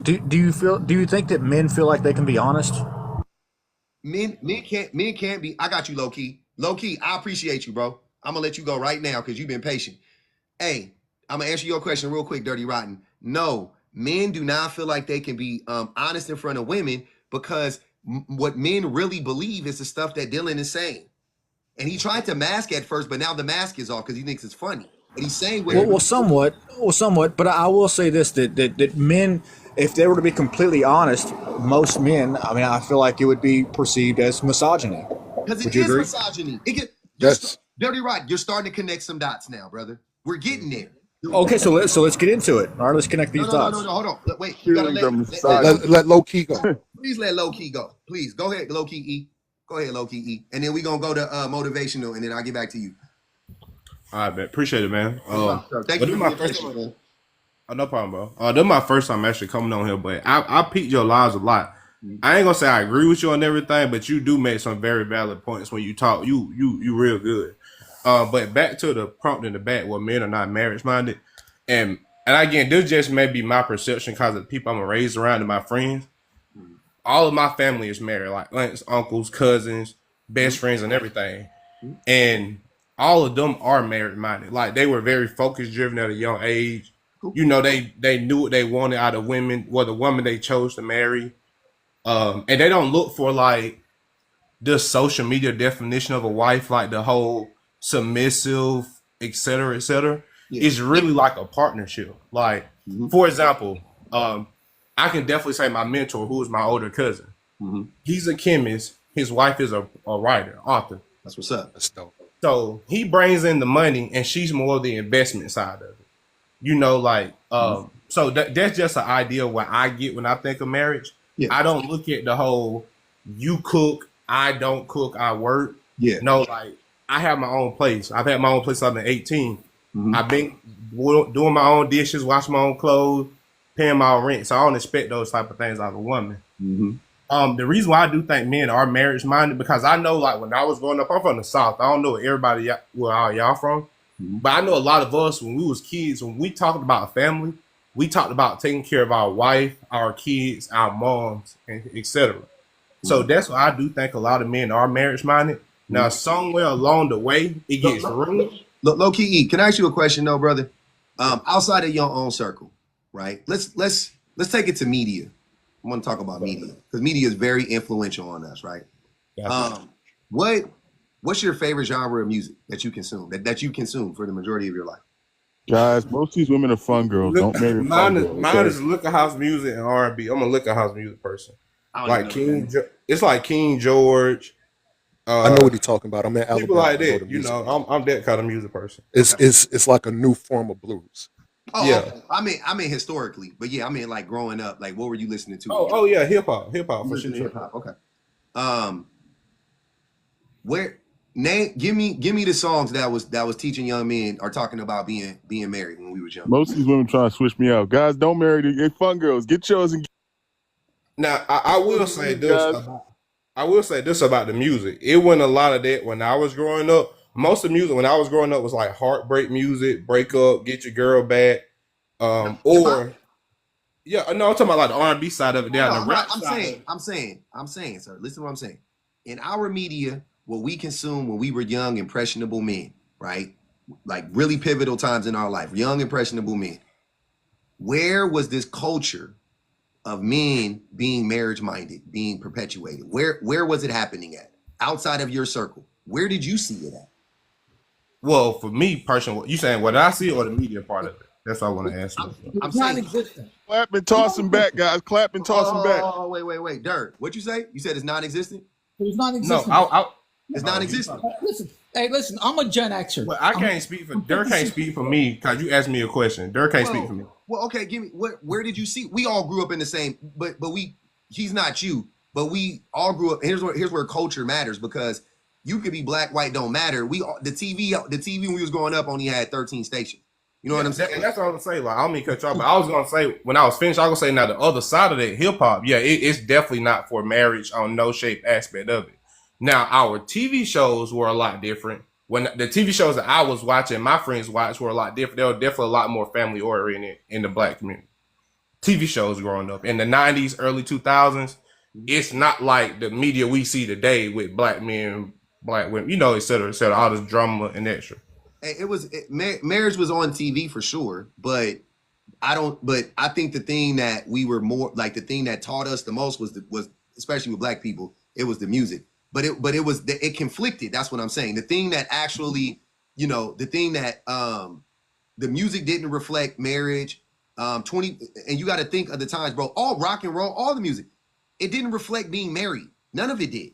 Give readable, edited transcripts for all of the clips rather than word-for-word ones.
Do you think that men feel like they can be honest? Men can't be. I got you, low key. Low key, I appreciate you, bro. I'm gonna let you go right now because you've been patient. Hey, I'm gonna answer your question real quick, Dirty Rotten. No, men do not feel like they can be honest in front of women because what men really believe is the stuff that Dylan is saying. And he tried to mask at first, but now the mask is off because he thinks it's funny. But he's saying what he really believes. Somewhat. But I will say this: that men, if they were to be completely honest, most men, I mean, I feel like it would be perceived as misogyny. Because it Would you is agree? misogyny. That's Dirty Rotten. You're starting to connect some dots now, brother. We're getting there. Okay, so let's get into it. All right, let's connect No, these no, no, no, dots. no. Hold on. Wait. You gotta Feelings are let low key go. please let low key go. Please go ahead, low key E. Go ahead, low key E. And then we gonna go to motivational, and then I'll get back to you. All right, man. Appreciate it, man. Thank But you this for my being first patient, man. Oh, no problem, bro. This is my first time actually coming on here, but I peeped your lives a lot. I ain't gonna say I agree with you on everything, but you do make some very valid points when you talk. You real good. But back to the prompt in the back, where men are not marriage minded, and again, this just may be my perception because of the people I'm raised around and my friends. All of my family is married, like aunts, uncles, cousins, best friends, and everything, and all of them are married minded. Like they were very focus driven at a young age. You know, they knew what they wanted out of women, or the woman they chose to marry. And they don't look for like the social media definition of a wife, like the whole submissive, et cetera, et cetera. Yeah. It's really like a partnership. Like, for example, I can definitely say my mentor, who is my older cousin, he's a chemist. His wife is a writer, author. That's what's up. That's dope. So he brings in the money, and she's more of the investment side of it. You know, like, so that's just an idea of what I get when I think of marriage. Yeah. I don't look at the whole you cook, I don't cook, I work. Yeah. No, like I have my own place. I've had my own place since I've been 18. I've been doing my own dishes, washing my own clothes, paying my own rent. So I don't expect those type of things out of a woman. The reason why I do think men are marriage minded because I know, like when I was growing up, I'm from the South. I don't know where everybody where all y'all from, but I know a lot of us when we was kids, when we talked about family, we talked about taking care of our wife, our kids, our moms, and etc. So that's why I do think a lot of men are marriage minded. Now, somewhere along the way, it gets ruined. Low key E. Can I ask you a question though, brother? Outside of your own circle, right? Let's take it to media. I want to talk about media because media is very influential on us, right? Gotcha. What's your favorite genre of music that you consume that you consume for the majority of your life? Guys, most of these women are fun girls. Don't marry a fun girl. Mine is liquor house music and R&B. I'm a liquor house music person. Like it's like King George. I know what he's talking about. I'm in Alabama. People like I know that, the you music. know. I'm that kind of music person. It's like a new form of blues. Oh, Yeah. okay. I mean historically, but yeah, I mean like growing up, like what were you listening to? Oh yeah, hip hop for Listening to sure. hip hop. Okay. Where give me the songs that was teaching young men or talking about being married when we were young. Most of these women trying to switch me out. Guys, don't marry the fun girls. Get yours and Now I will say this. guys. I will say this about the music. It wasn't a lot of that when I was growing up. Most of the music when I was growing up was like heartbreak music, break up, get your girl back, or yeah, no, I'm talking about like the R&B side of it. Down the rap side. I'm saying, sir. Listen to what I'm saying. In our media, what we consumed when we were young, impressionable men, right? Like really pivotal times in our life, young, impressionable men. Where was this culture of men being marriage minded, being perpetuated? Where was it happening at? Outside of your circle, where did you see it at? Well, for me personally, you saying what I see or the media part of it? That's what I want to ask you. I'm saying, non-existent. Clap and toss them back, guys. Clap and toss them back. oh, wait, Derrick, what you say? You said it's non-existent. It was No, non-existent. It's non-existent. Listen. I'm a Gen Xer. Well, I can't speak for Derrick. Can't speak for me because you asked me a question. Derrick can't speak for me. Well, okay, give me where did you see? We all grew up in the same, but he's not you, but we all grew up. Here's where culture matters because you could be black, white, don't matter. The TV when we was growing up only had 13 stations. You know what I'm saying? And that's what I'm gonna say. Like I don't mean to cut you off, but I was gonna say when I was finished, I was gonna say now the other side of that hip hop, yeah, it's definitely not for marriage on no shape aspect of it. Now our TV shows were a lot different. When the TV shows that I was watching, my friends watched were a lot different. They were definitely a lot more family oriented in the black community. TV shows growing up in the 90s, early 2000s. It's not like the media we see today with black men, black women, et cetera, all this drama and extra. Marriage was on TV for sure, but I think the thing that we were more like the thing that taught us the most was especially with black people, it was the music. But it conflicted. That's what I'm saying. The thing that actually, the thing that the music didn't reflect marriage. And you got to think of the times, bro. All rock and roll, all the music, it didn't reflect being married. None of it did.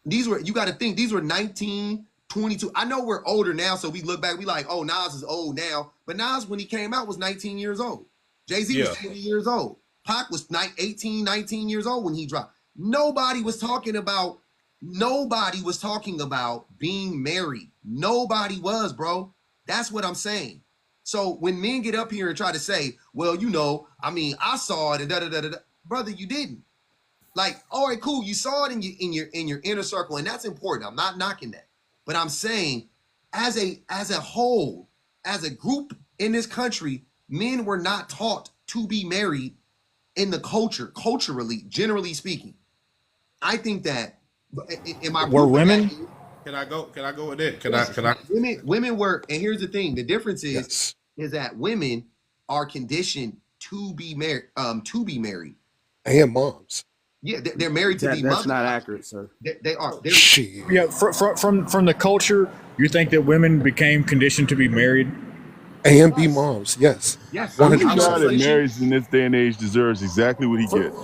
You got to think these were 19, 22. I know we're older now, so we look back, we like, oh, Nas is old now. But Nas, when he came out, was 19 years old. Jay-Z was 20 years old. Pac was 18, 19 years old when he dropped. Nobody was talking about being married. Nobody was, bro. That's what I'm saying. So when men get up here and try to say, well, I saw it and da-da-da-da-da. Brother, you didn't. Like, all right, cool. You saw it in your inner circle, and that's important. I'm not knocking that. But I'm saying, as a whole, as a group in this country, men were not taught to be married in the culturally, generally speaking. I think that were women? Can I go with that? Can I? Women were, and here's the thing: the difference is that women are conditioned to be married, and moms. Yeah, they're married to be mothers. That's not accurate, sir. They are. Shit. Yeah, from the culture, you think that women became conditioned to be married? And be moms, yes. Yes. 100%. I'm sure that marriage in this day and age deserves exactly what he gets.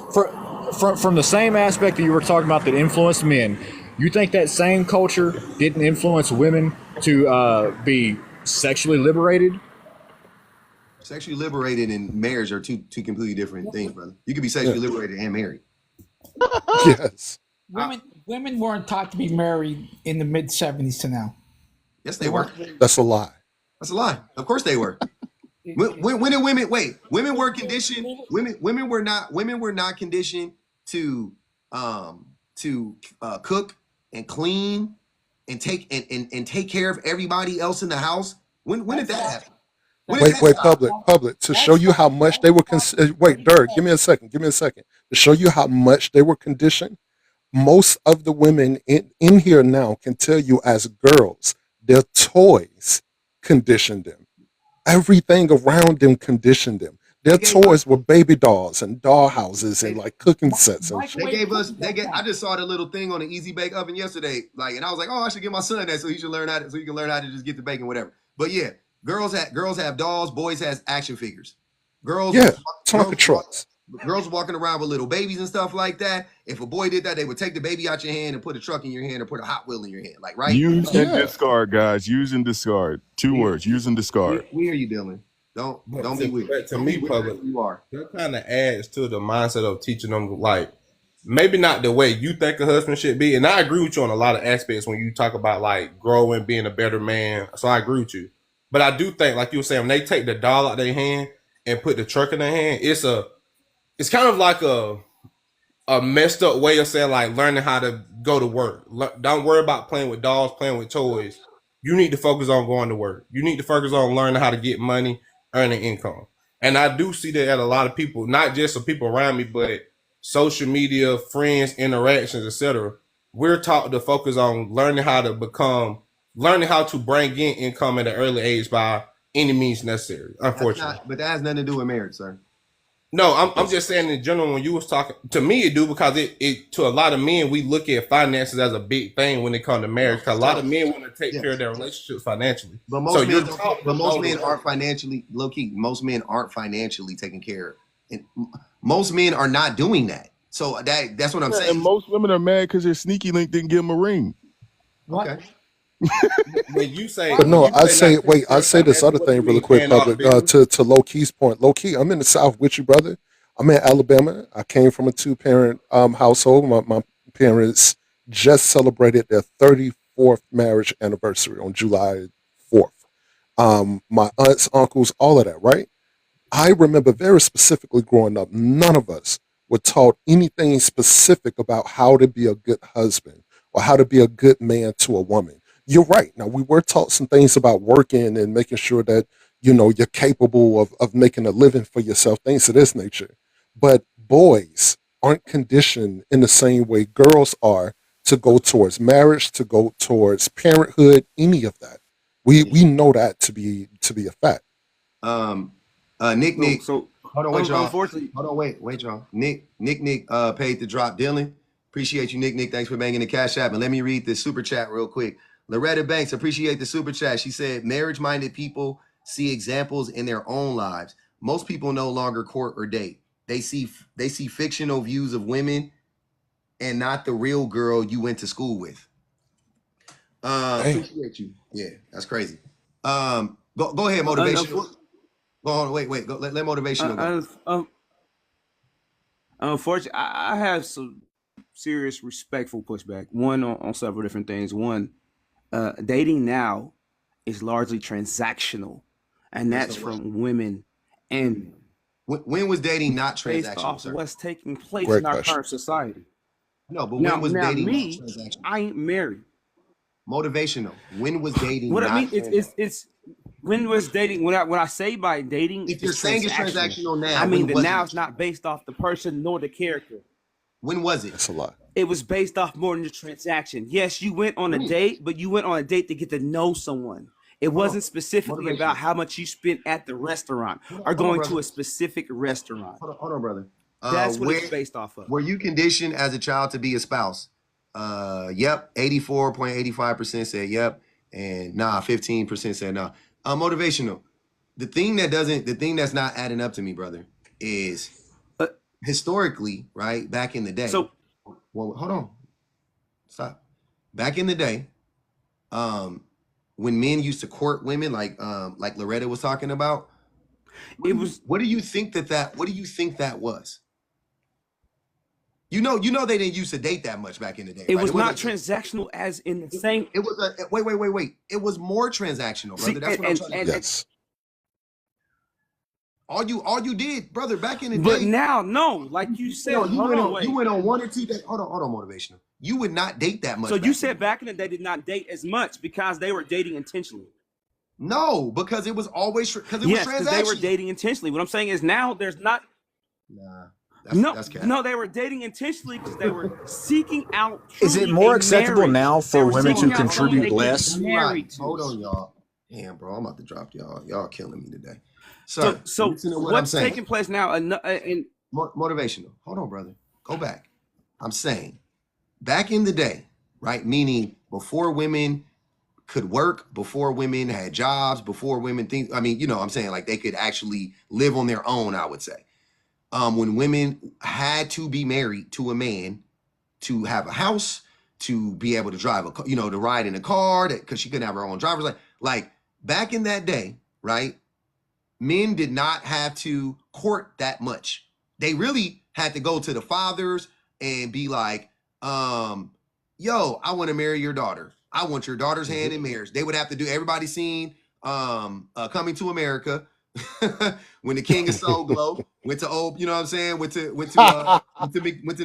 From the same aspect that you were talking about that influenced men, you think that same culture didn't influence women to be sexually liberated? Sexually liberated and marriage are two completely different things, brother. You could be sexually liberated and married. Yes. Women weren't taught to be married in the mid 70s to now. Yes, they were. That's a lie. That's a lie. Of course they were. When did women wait? Women were conditioned. Women were not conditioned to cook and clean and take care of everybody else in the house. When did that happen? Wait, public, to show you how much they were, wait, Derrick, give me a second. To show you how much they were conditioned, most of the women in here now can tell you as girls, their toys conditioned them. Everything around them conditioned them. Their toys were baby dolls and doll houses and like cooking sets and shit. I just saw the little thing on the Easy Bake Oven yesterday, and I was like, oh, I should give my son that so he can learn how to just get the bacon, whatever. But yeah, girls have dolls, boys has action figures. Tonka trucks. Girls walking around with little babies and stuff like that. If a boy did that, they would take the baby out your hand and put a truck in your hand or put a Hot Wheel in your hand, like, right? Use and discard, guys. Use and discard. Two words. Use and discard. Where are you, Dylan? Don't be weird. But to me, public, you are. That kind of adds to the mindset of teaching them, like, maybe not the way you think a husband should be. And I agree with you on a lot of aspects when you talk about like growing, being a better man. So I agree with you. But I do think, like you were saying, when they take the doll out their hand and put the truck in their hand, it's kind of like a messed up way of saying, like, learning how to go to work. Don't worry about playing with dolls, playing with toys. You need to focus on going to work. You need to focus on learning how to get money, earning income. And I do see that at a lot of people, not just the people around me, but social media, friends, interactions, etc. We're taught to focus on learning how to bring in income at an early age by any means necessary, unfortunately. But that has nothing to do with marriage, sir. No, I'm just saying in general, when you was talking, to me it do, because it to a lot of men, we look at finances as a big thing when it comes to marriage, because a lot of men want to take care of their relationships financially. But most men aren't financially, low key, most men aren't financially taken care of. And most men are not doing that. So that's what I'm saying. And most women are mad because their sneaky link didn't give them a ring. What? Okay. When you say, But no, I say this other thing really quick, public, to Low Key's point. Low Key, I'm in the South with you, brother. I'm in Alabama. I came from a 2-parent household. My parents just celebrated their 34th marriage anniversary on July 4th. My aunts, uncles, all of that, right? I remember very specifically growing up, none of us were taught anything specific about how to be a good husband or how to be a good man to a woman. You're right. Now, we were taught some things about working and making sure that, you're capable of making a living for yourself, things of this nature. But boys aren't conditioned in the same way girls are to go towards marriage, to go towards parenthood, any of that. We know that to be a fact. Um, So, Nick, so hold on, wait, y'all. unfortunately, Hold on, wait, y'all. Nick, paid to drop Dylan. Appreciate you, Nick. Thanks for banging the cash app. And let me read this super chat real quick. Loretta Banks, appreciate the super chat. She said, marriage-minded people see examples in their own lives. Most people no longer court or date. They see fictional views of women and not the real girl you went to school with. Damn. Appreciate you. Yeah, that's crazy. Go ahead, motivational. Go on, wait. Go, let motivational go. unfortunately, I have some serious respectful pushback. One on several different things. One, dating now is largely transactional, and that's from women and When was dating not based transactional, off sir? what's taking place Great in our question. current society. No, but Now, when was now dating not me, transactional? I ain't married. Motivational. When was dating What I not mean, transactional? it's when was dating. When I say by dating, If you're it's saying it's transactional. transactional now, I mean, when the was now it? is not based off the person nor the character. When was it? That's a lot. It was based off more than the transaction. Yes, you went on a When? date, but you went on a date to get to know someone. It Hold on. wasn't specifically Motivation. about how much you spent at the restaurant or Hold on, going to brother. a specific restaurant. Hold on, brother. That's what Where it's based off of. were you conditioned as a child to be a spouse? Yep. 84.85% said yep. And 15% said no. Motivational. The thing that's not adding up to me, brother, is Uh, historically, right? Back in the day. So Well, hold on. Stop. Back in the day, when men used to court women, like Loretta was talking about, it was what do you think that was? You know, they didn't used to date that much back in the day, it right? was not wasn't- transactional as in the same. It was a wait. It was more transactional, brother. See, That's what I'm trying to. Yes. All you did, brother, back in the But day. now, no, like you said, You hold went on, on. wait. You went on 1 or 2 days. Hold on, motivational. You would not date that much. So you back said then. back in the day did not date as much because they were dating intentionally. No, because it was always because it Yes, was because they were transactional. dating intentionally. What I'm saying is now there's not. Nah, that's cap. No, they were dating intentionally because they were seeking out. Is it truly more a acceptable marriage. now They for were women to seeking out someone contribute they could be less? married to. Hold on, y'all. Damn, bro, I'm about to drop y'all. Y'all killing me today. Sir, So listen to what I'm what's saying. taking place now? And Motivational. Hold on, brother. Go back. I'm saying back in the day, right? Meaning before women could work, before women had jobs, before women think. I mean, I'm saying like they could actually live on their own. I would say, when women had to be married to a man to have a house, to be able to drive to ride in a car, because she couldn't have her own driver's license. Like back in that day, right? Men did not have to court that much. They really had to go to the fathers and be like, yo, I want to marry your daughter. I want your daughter's hand in marriage. They would have to do, everybody seen Coming to America when the King of Soul Glow went to old, you know what I'm saying? Went to the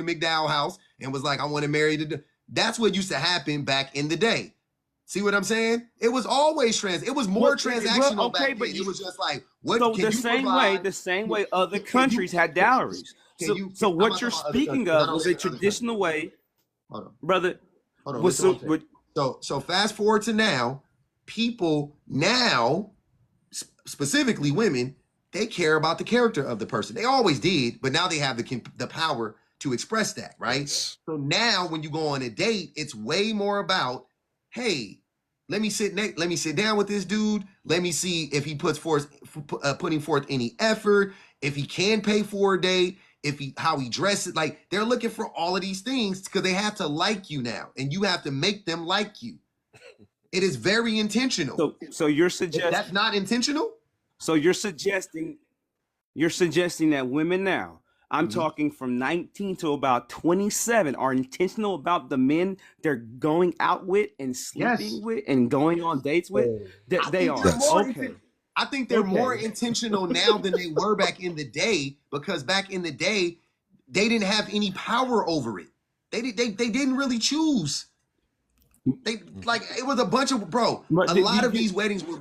McDowell house and was like, I want to marry that's what used to happen back in the day. See what I'm saying? It was always it was more transactional back then. It was just like, what so can the you same provide? way, other countries had dowries. So what you're speaking of was a traditional way, Hold on. brother. Hold on. Was So fast forward to now, people now, specifically women, they care about the character of the person. They always did, but now they have the power to express that, right? Yes. So now when you go on a date, it's way more about, hey, let me sit down with this dude. Let me see if he putting forth any effort, if he can pay for a date, how he dresses. Like they're looking for all of these things because they have to like you now, and you have to make them like you. It is very intentional. So you're If suggesting that's not intentional. So you're suggesting that women now, I'm talking from 19 to about 27, are intentional about the men they're going out with and sleeping with and going on dates with? That they are. Okay. I think they're more intentional now than they were back in the day, because back in the day, they didn't have any power over it. They didn't really choose. It was a bunch of a lot of these weddings were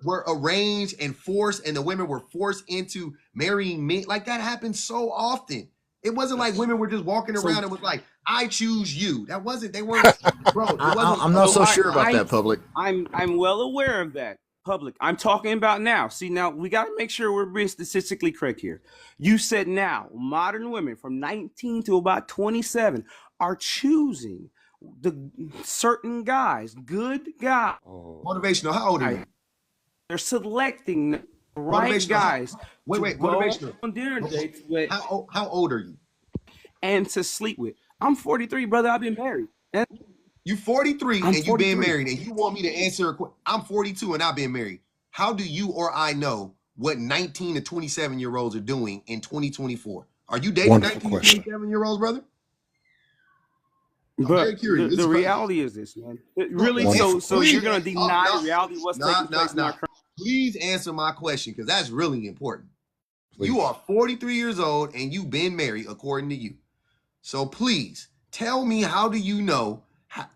were arranged and forced, and the women were forced into marrying men. Like that happened so often. It wasn't like women were just walking around and was like, "I choose you." That wasn't. They weren't, bro. It wasn't. I'm not so sure about that, public. I'm well aware of that, public. I'm talking about now. See, now we got to make sure we're being statistically correct here. You said now modern women from 19 to about 27 are choosing the certain guys, good guys. Motivational. How old are you? They're selecting the right guys. Wait. Motivational. On dinner dates with How old are you? and to sleep with. I'm 43, brother. I've been married. You 43 I'm and you been 43. married, and you want me to answer a question? I'm 42 and I've been married. How do you or I know what 19 to 27-year-olds are doing in 2024? Are you dating Wonderful 19 to 27-year-olds, brother? I'm very But curious. the reality is this, man. Really, Wonderful. so you're gonna deny the reality of what's taking place in our country? Please answer my question, because that's really important. Please. You are 43 years old and you've been married, according to you. So please tell me, how do you know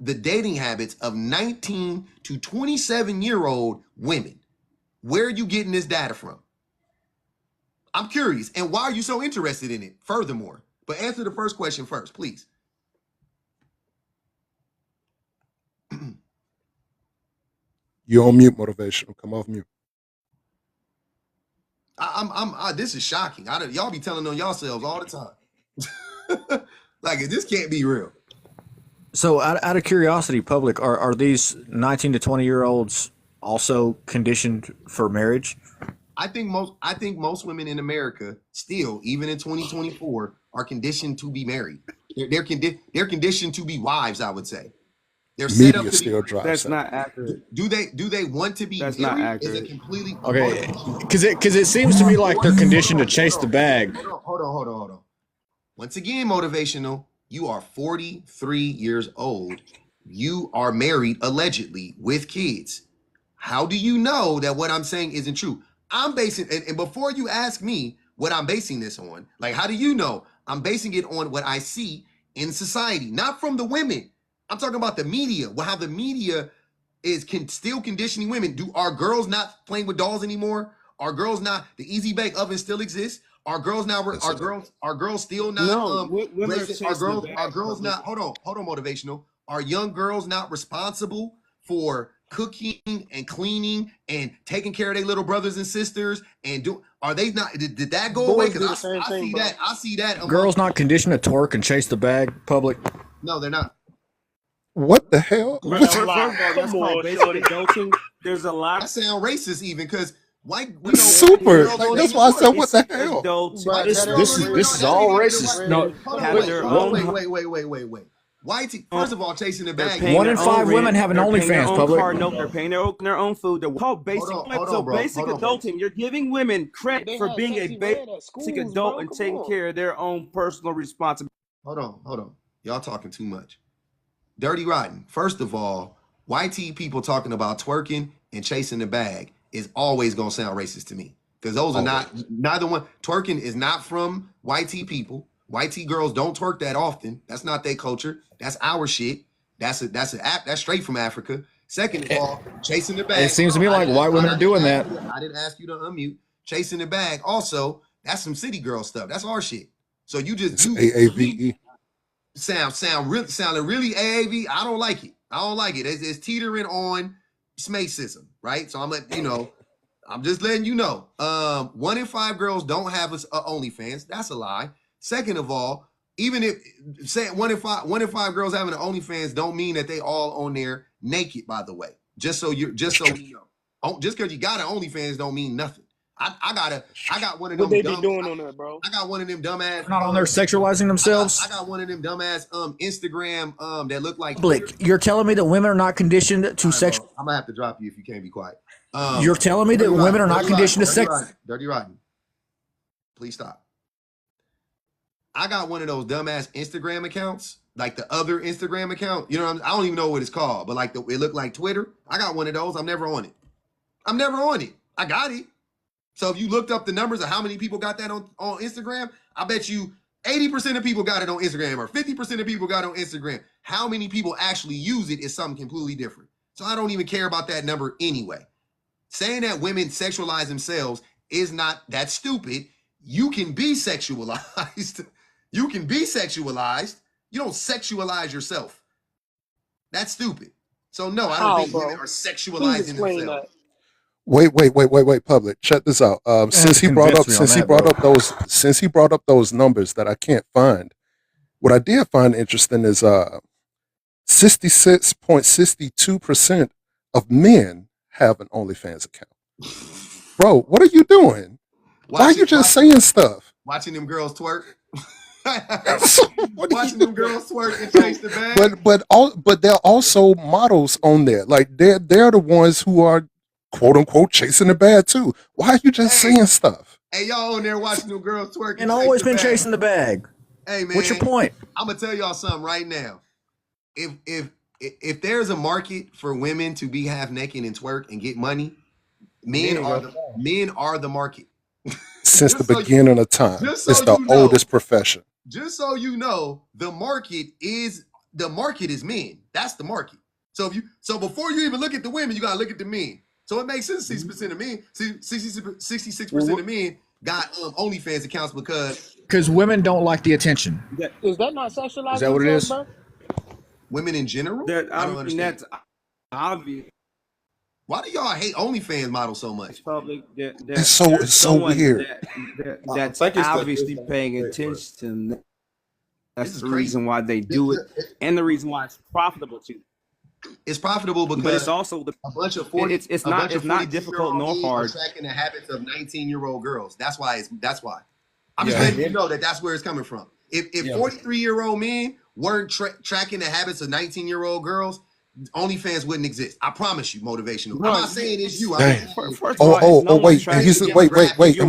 the dating habits of 19 to 27-year-old women? Where are you getting this data from? I'm curious. And why are you so interested in it? Furthermore, but answer the first question first, please. You're on mute, motivational. Come off mute. This is shocking. Y'all be telling on yourselves all the time. Like, this can't be real. So, out of curiosity, public, are these 19 to 20-year-olds also conditioned for marriage? I think most women in America still, even in 2024, are conditioned to be married. They're conditioned to be wives, I would say. They're set up Media to still be. drives That's that. not accurate. Do they want to be That's married? not Is accurate. it completely Okay, because it seems to me like they're conditioned to chase the bag. Hold on. Once again, motivational. You are 43 years old. You are married allegedly with kids. How do you know that what I'm saying isn't true? I'm basing, and before you ask me what I'm basing this on, like, how do you know? I'm basing it on what I see in society, not from the women. I'm talking about the media. Well, how the media is still conditioning women. Are girls not playing with dolls anymore? Are girls not? The easy bake oven still exists. Are girls now? Are girls still not? No, women are raising, are girls chasing not? Hold on, motivational. Are young girls not responsible for cooking and cleaning and taking care of their little brothers and sisters? And are they not? Did that go away? Because I see that. Girls not conditioned to twerk and chase the bag, public. No, they're not. What the hell? First of all, that's called basic adulting. There's a lot. I sound racist even, because white. Super. That's why I said, what the hell? Adults. This is all racist. No, Wait. White. First of all, chasing the bag. 1 in 5 women have an OnlyFans, public. No, they're paying their own food. They're called basic. Basic adulting. You're giving women credit for being a basic adult and taking care of their own personal responsibility. Hold on. Y'all talking too much. Dirty Rotten. First of all, YT people talking about twerking and chasing the bag is always gonna sound racist to me, because those are neither one. Twerking is not from YT people. YT girls don't twerk that often. That's not their culture. That's our shit. That's straight from Africa. Second of all, chasing the bag. It seems to me like white women are doing that. I didn't ask you to unmute. Chasing the bag. Also, that's some city girl stuff. That's our shit. So you AAVE. sounding really AAV. I don't like it. It's teetering on smacism, right? So I'm just letting you know. 1 in 5 girls don't have a OnlyFans. That's a lie. Second of all, even if say 1 in 5 girls having an OnlyFans don't mean that they all on there naked, by the way. Just so we know. Just because you got an OnlyFans don't mean nothing. I got one of them. What they be doing on there, bro? I got one of them dumbass. Not on there sexualizing themselves. I got one of them dumbass Instagram that look like. Public, you're telling me that women are not conditioned to sexual. I'm gonna have to drop you if you can't be quiet. You're telling me that women are not conditioned to sex. Dirty Rotten. Please stop. I got one of those dumbass Instagram accounts, like the other Instagram account. You know what I don't even know what it's called, but like it looked like Twitter. I got one of those. I'm never on it. I got it. So if you looked up the numbers of how many people got that on Instagram, I bet you 80% of people got it on Instagram, or 50% of people got it on Instagram. How many people actually use it is something completely different. So I don't even care about that number anyway. saying that women sexualize themselves is not, that's stupid. You can be sexualized. You can be sexualized. You don't sexualize yourself. That's stupid. So no, I don't How, think bro? women are Please sexualizing explain themselves. that. Wait, public. Check this out. Since he brought up those numbers that I can't find, what I did find interesting is 66.62% of men have an OnlyFans account. Bro, what are you doing? Why are you just saying stuff? Watching them girls twerk. What are Watching you them girls twerk and chase the bag. but they're also models on there. Like they're the ones who are quote unquote chasing the bag too. Why are you just saying stuff? Hey, y'all on there watching them girls twerk And always been chasing the bag. Hey man, What's your point? I'm gonna tell y'all something right now. If there's a market for women to be half naked and twerk and get money, men are the market. Since the beginning of time, just so it's the you know, oldest profession. Just so you know, the market is men. That's the market. So before you even look at the women, you gotta look at the men. So it makes sense 60% of men, 66% of men got OnlyFans accounts because women don't like the attention. Is that not sexualizing Is that what it is? bro? Women in general? I don't understand. That's obvious. Why do y'all hate OnlyFans models so much? Public, It's so weird. That's obviously paying attention to them. That's the reason why they do it, and the reason why it's profitable to them. It's profitable because but it's also a bunch of 40, it's not difficult nor hard. Tracking the habits of 19-year-old girls. That's why. I'm just letting you know that's where it's coming from. If 43-year-old men weren't tracking the habits of 19-year-old girls, OnlyFans wouldn't exist. I promise you, motivational. I'm not saying it's you. Wait. And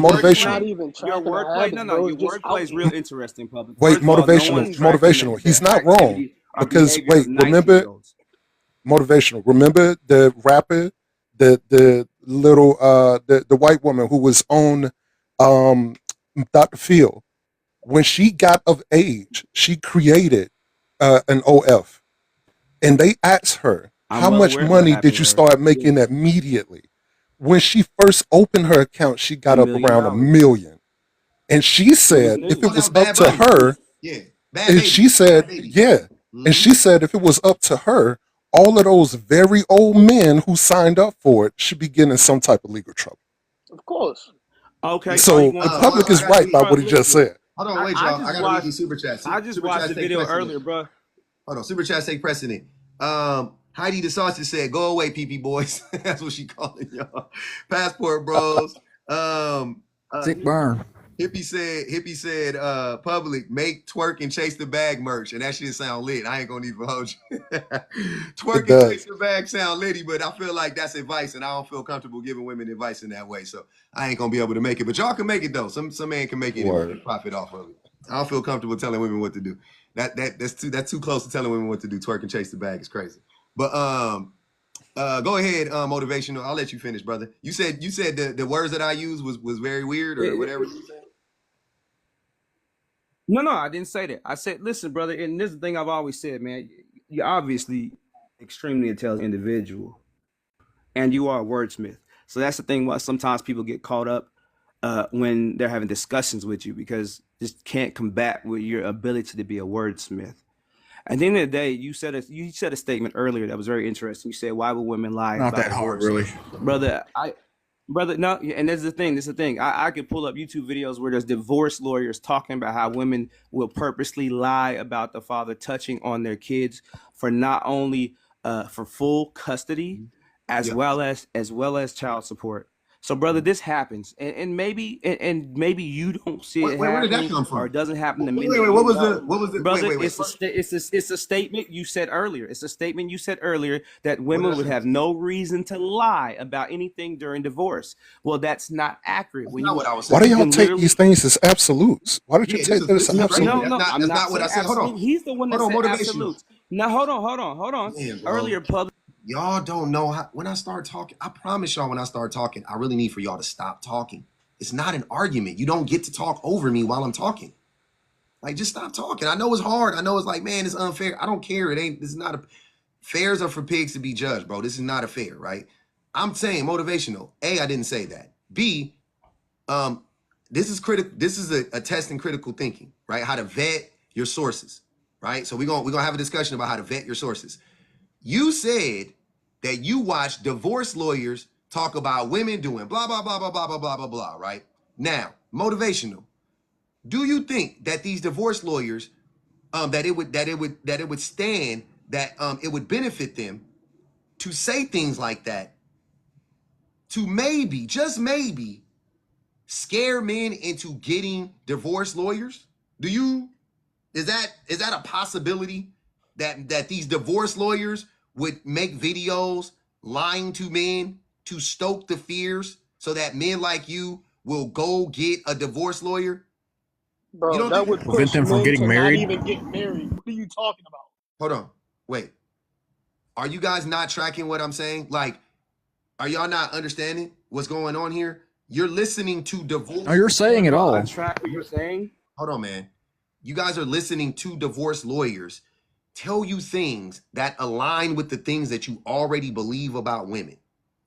motivational. Your wordplay, your wordplay is real interesting, public. Wait, motivational. He's not wrong because remember, motivational. Remember the rapper, the little the white woman who was on Dr. Phil. When she got of age, she created an OF. And they asked her, how much money did you start making immediately? When she first opened her account, she got up around $1 million. And she said if it was up to her, and she said, and she said if it was up to her, all of those very old men who signed up for it should be getting in some type of legal trouble. Of course. Okay. So the public is right by what he just said. Hold on, wait, y'all. I gotta read these super chats. I just watched the video earlier, bro. Hold on, super chats take precedent. Heidi the sausage said, "Go away, PP boys." That's what she calling y'all. Passport bros. Sick burn. Hippie said, public, make twerk and chase the bag merch, and that shit sound lit. I ain't gonna even hold you. Twerk and chase the bag sound litty, but I feel like that's advice, and I don't feel comfortable giving women advice in that way. So I ain't gonna be able to make it. But y'all can make it though. Some man can make it and profit off of it. I don't feel comfortable telling women what to do. That's too close to telling women what to do. Twerk and chase the bag is crazy. But go ahead, motivational. I'll let you finish, brother. You said the words that I used was very weird or whatever you said. No, I didn't say that. I said, listen, brother, and this is the thing I've always said, man. You're obviously extremely intelligent individual, and you are a wordsmith. So that's the thing. Why sometimes people get caught up when they're having discussions with you because just can't combat with your ability to be a wordsmith. At the end of the day, you said a statement earlier that was very interesting. You said, "Why would women lie?" Not that hard, really, brother. No, and this is the thing. I could pull up YouTube videos where there's divorce lawyers talking about how women will purposely lie about the father touching on their kids for not only for full custody as well as child support. So, brother, this happens, and maybe you don't see it where did that happening, come from? or it doesn't happen to me. Wait, what was the brother? Wait. It's a statement you said earlier. It's a statement you said earlier that women would have no reason to lie about anything during divorce. Well, that's not accurate. That's not what I was saying. Why do y'all take these things as absolutes? Why don't you take that as absolutes? No, that's not what I said. Hold on. He's the one that said absolutes. Now, hold on. Man, Earlier, public. Y'all don't know how, when I start talking, I promise y'all when I start talking, I really need for y'all to stop talking. It's not an argument. You don't get to talk over me while I'm talking. Like, just stop talking. I know it's hard. I know it's like, man, it's unfair. I don't care. This is not fairs are for pigs to be judged, bro. This is not a fair, right? I'm saying motivational. A, I didn't say that. B, this is critical. This is a test in critical thinking, right? How to vet your sources, right? So we're gonna have a discussion about how to vet your sources. You said that you watch divorce lawyers talk about women doing blah blah blah blah blah blah blah blah blah, right? Now, motivational. Do you think that these divorce lawyers, that it would stand that it would benefit them to say things like that, to maybe, just maybe, scare men into getting divorce lawyers? Is that a possibility that these divorce lawyers would make videos lying to men to stoke the fears so that men like you will go get a divorce lawyer? You Bro, don't that think would Prevent push them from men getting to not married? even get married. What are you talking about? Hold on. Wait. Are you guys not tracking what I'm saying? Like, are y'all not understanding what's going on here? You're listening to divorce. No, you're saying it Bro, all. I track what you're saying. Hold on, man. You guys are listening to divorce lawyers tell you things that align with the things that you already believe about women.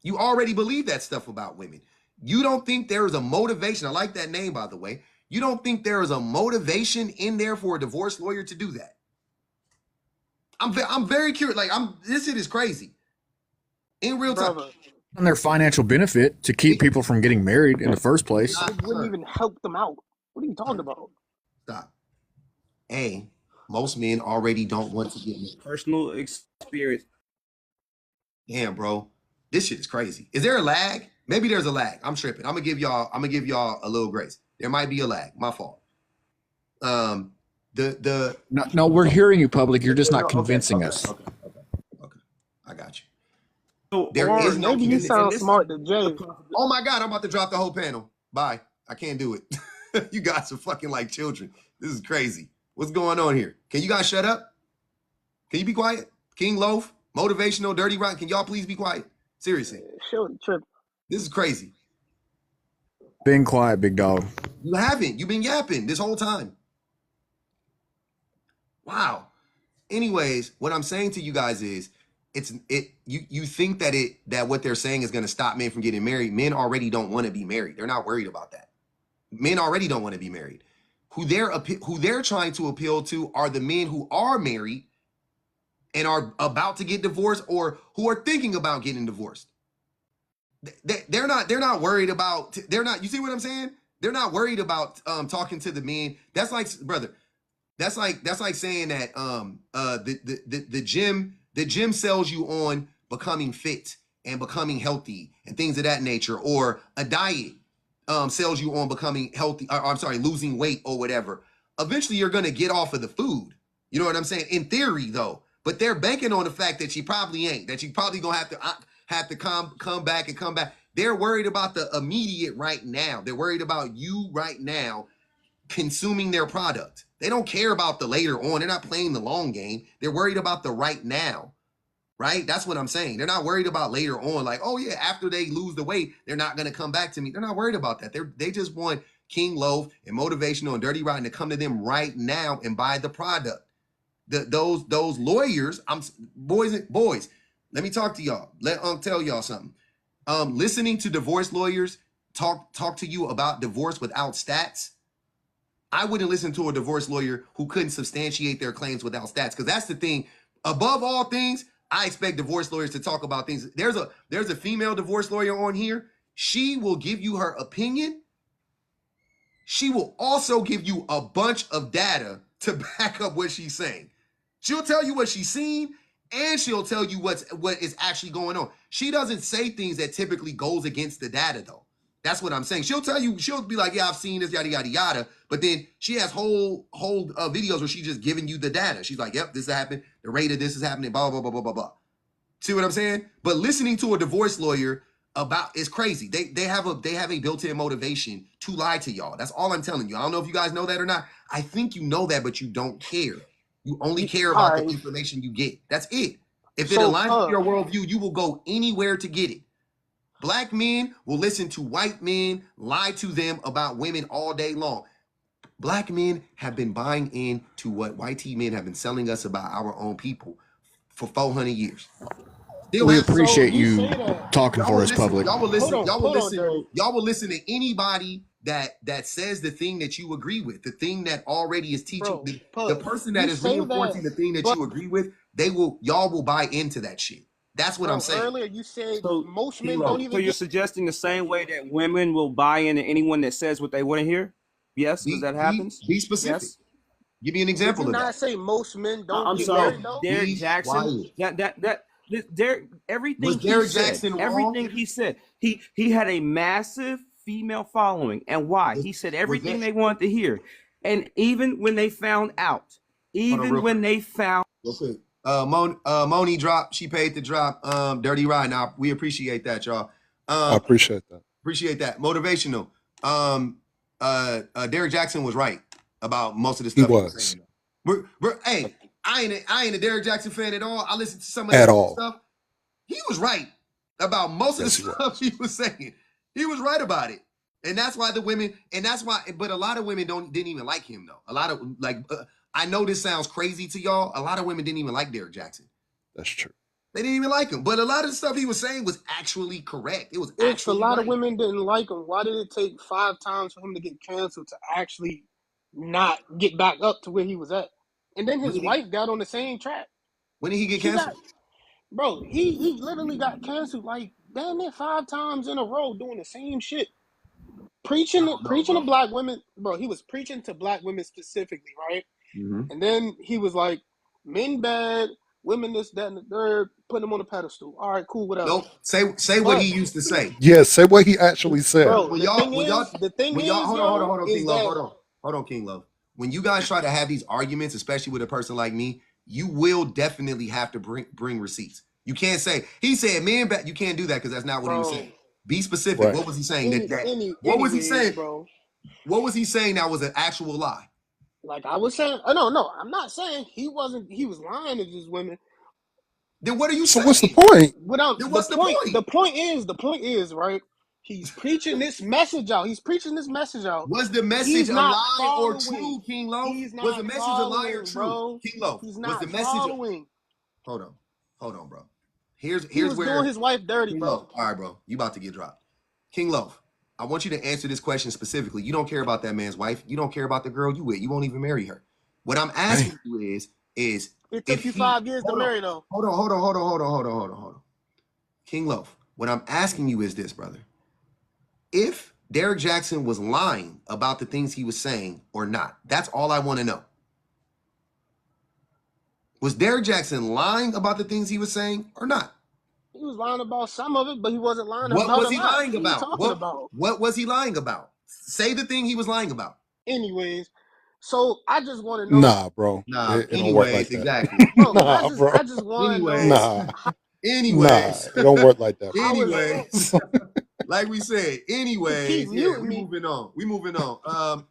You already believe that stuff about women. You don't think there is a motivation. I like that name, by the way. You don't think there is a motivation in there for a divorce lawyer to do that? I'm very curious. Like, this shit is crazy. In real time. Brother, And their financial benefit to keep people from getting married in the first place. it wouldn't even help them out. What are you talking about? Stop. A, most men already don't want to get married. Personal experience. Damn, bro. This shit is crazy. Is there a lag? Maybe there's a lag. I'm tripping. I'm gonna give y'all a little grace. There might be a lag. My fault. No, we're hearing you, public. You're just not convincing us. Okay. I got you. So, There or is no Maybe you convincing. sound smart to Jay. Oh my God, I'm about to drop the whole panel. Bye. I can't do it. You guys are fucking like children. This is crazy. What's going on here? Can you guys shut up? Can you be quiet? King Loaf, motivational, dirty rotten. Can y'all please be quiet? Seriously. Sure, trip. This is crazy. Being quiet, big dog. You haven't. You've been yapping this whole time. Wow. Anyways, what I'm saying to you guys is, you think that what they're saying is going to stop men from getting married. Men already don't want to be married. They're not worried about that. Men already don't want to be married. Who they're trying to appeal to are the men who are married and are about to get divorced or who are thinking about getting divorced. They're not worried about. You see what I'm saying? They're not worried about talking to the men. That's like, brother. That's like saying that the gym sells you on becoming fit and becoming healthy and things of that nature, or a diet sells you on becoming healthy. Losing weight or whatever. Eventually, you're gonna get off of the food. You know what I'm saying? In theory, though, but they're banking on the fact that you probably ain't. That you probably gonna have to come back and come back. They're worried about the immediate right now. They're worried about you right now consuming their product. They don't care about the later on. They're not playing the long game. They're worried about the right now, right? That's what I'm saying. They're not worried about later on, like, oh yeah, after they lose the weight, they're not going to come back to me. They're not worried about that. They just want King Loaf and motivational and dirty rotten to come to them right now and buy the product. Those lawyers, boys, let me talk to y'all. Let tell y'all something. Listening to divorce lawyers talk to you about divorce without stats. I wouldn't listen to a divorce lawyer who couldn't substantiate their claims without stats, because that's the thing. Above all things, I expect divorce lawyers to talk about things. There's a female divorce lawyer on here. She will give you her opinion. She will also give you a bunch of data to back up what she's saying. She'll tell you what she's seen, and she'll tell you what is actually going on. She doesn't say things that typically goes against the data, though. That's what I'm saying. She'll tell you, she'll be like, yeah, I've seen this, yada, yada, yada. But then she has whole videos where she's just giving you the data. She's like, yep, this happened. The rate of this is happening, blah, blah, blah, blah, blah, blah. See what I'm saying? But listening to a divorce lawyer is crazy. They have a built-in motivation to lie to y'all. That's all I'm telling you. I don't know if you guys know that or not. I think you know that, but you don't care. You only care about the information you get. That's it. If it aligns with your worldview, you will go anywhere to get it. Black men will listen to white men lie to them about women all day long. Black men have been buying into what white men have been selling us about our own people for 400 years. Still We answer. appreciate you you say that. talking Y'all for will us, listen. public. Y'all will listen. Y'all will Hold on, listen. Derrick. Y'all will listen to anybody that says the thing that you agree with, the thing that already is teaching Bro, the Pug, person you that is say that, reinforcing the thing that but you agree with. Y'all will buy into that shit. That's what I'm bro, saying. earlier you said So, most men Kilo. don't so even you're get. suggesting the same way that women will buy into anyone that says what they want to hear? Yes, because that happens. Be specific. Yes. Give me an Did you example of not that. say most men don't I'm get sorry, married though? Derrick Be Jackson. quiet. Derrick. Was Everything he Derrick said. Jackson wrong? Everything he said. He had a massive female following, and why? He said Was everything that? they wanted to hear, and even when they found out, Hold on, real quick. Real quick. Moni dropped. She paid the drop. Dirty Ride. Now we appreciate that, y'all. I appreciate that. Appreciate that. Motivational. Derrick Jackson was right about most of the He stuff he was was saying. Hey, I ain't a Derrick Jackson fan at all. I listened to some of at that all. stuff. He was right about most of the Yes, he was. stuff he was saying. He was right about it. And that's why but a lot of women didn't even like him though. A lot of I know this sounds crazy to y'all. A lot of women didn't even like Derrick Jackson. That's true. They didn't even like him. But a lot of the stuff he was saying was actually correct. It was If a actually lot right. of women didn't like him, why did it take 5 times for him to get canceled to actually not get back up to where he was at? And then his wife got on the same track. When did he get She canceled? bro, he literally got canceled like damn near 5 times in a row doing the same shit. Preaching to black women, bro. He was preaching to black women specifically, right? Mm-hmm. And then he was like, men bad, women this, that, and the third, putting them on a pedestal. All right, cool, whatever. Nope. Say what he used to say. Yes, say what he actually said. Bro, When the thing y'all hold on, is King Love. that Hold on, King Love. When you guys try to have these arguments, especially with a person like me, you will definitely have to bring receipts. You can't say he said men back. You can't do that because that's not what he was saying. Be specific. Right. What was he saying? What was he anyways, saying? bro. What was he saying that was an actual lie? Like I was saying, no, I'm not saying he wasn't. He was lying to these women. Then what are you So saying? what's the point? Then what's the point? The point is, right? He's preaching this message out. Was the message He's a not lie or following. true, King Low? He's Was the not message a lie or following, true? bro. King Low, He's was the not message following. Hold on, bro. Here's He was where doing his wife dirty, King bro. Loaf. All right, bro. You about to get dropped. King Loaf, I want you to answer this question specifically. You don't care about that man's wife. You don't care about the girl you with. You won't even marry her. What I'm asking you is It took you 5 years to marry, though. Hold on. King Loaf, what I'm asking you is this, brother. If Derrick Jackson was lying about the things he was saying or not, that's all I want to know. Was Derrick Jackson lying about the things he was saying or not? He was lying about some of it, but he wasn't lying What about was a he lot. lying What are you about? talking about? What was he lying about? Say the thing he was lying about. Anyways, so I just want to know. Nah, bro. Nah. It don't work like Anyways, that. exactly. Bro, Nah, bro. I just want to know Anyways. Nah. how, Nah. It don't work like that. how Anyways. Like we said. you keep Anyways. Yeah, muting me. we moving on.